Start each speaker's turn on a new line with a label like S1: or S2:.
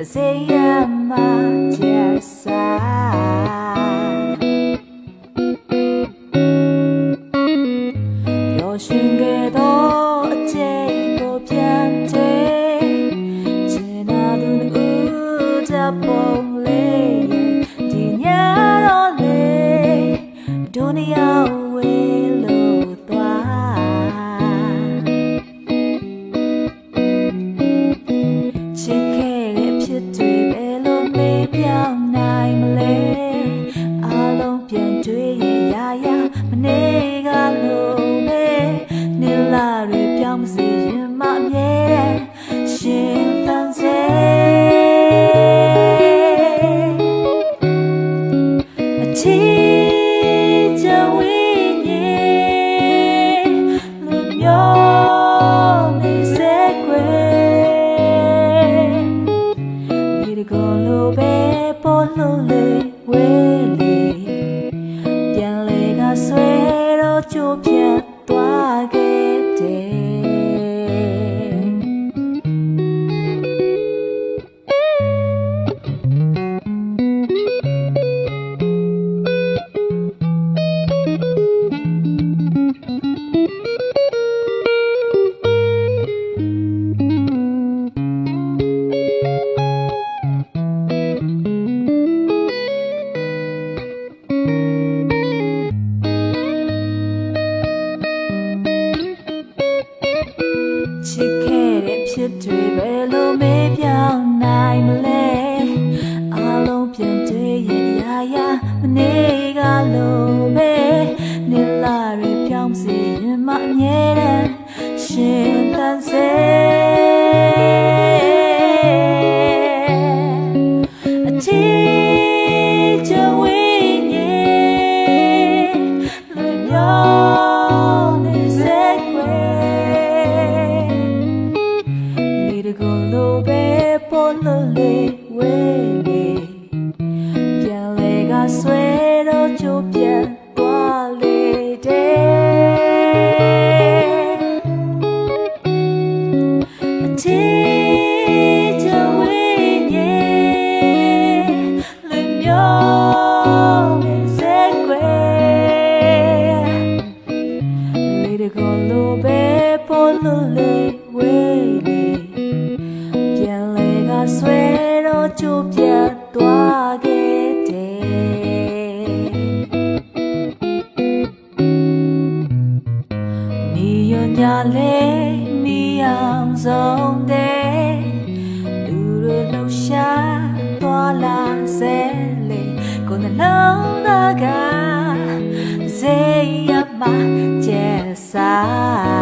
S1: say I'm just your shingle door take go piante Tina do the pole Dinya ole dunia we lo twa Chikeဖြစ်တွေပဲလို့မေးပြောင်းနိုင်မလဲအားလုံးပြန်တွေ့ရရရမနေကလို့ပဲနေလာတွေပြောင်းမစေရင်မအမြဲရှင်ဖန်စေအချီချဝိညာဉ်လူမျိုးနေစေကွယ်ဒီကိုလိုပဲပေါ်လို့လေဝဲလေပြန်လေကဆွဲတော့ကြိုးပြတ်သွားခဲ့တယ်ချစ်ခဲ့တဲ့ဖြစ်တွေပဲလို့မေးပြောင်းနိုင်မလဲအားလုံးပြန်တွေ့ရရရမနေကလို့ပဲနေလာတွေပြောင်းစေရင်မအမြဲတမ်းရှင်သန်စေအချီချဝိညာဉ်လူမျိုးနေစေကွယ်ကိုလိုပဲပေါ်လို့လေဝဲလေပြန်လေကဆွဲတော့ကြိုးပြတ်သွားလေတဲ့အချီချဝိညာဉ်လူမျိုးနေစေကွယ်လေကိုလိုပဲပေါ်လို့လေဝဲလေဆွဲတော့ကြိုးပြတ်သွားခဲ့တယ်နီယွန်ညာလေးနီအောင်ဆုံးတဲ့လူတွေလှရှားသွားလာစေလေကိုယ်နှလုံးသားကစေရမကျဆာ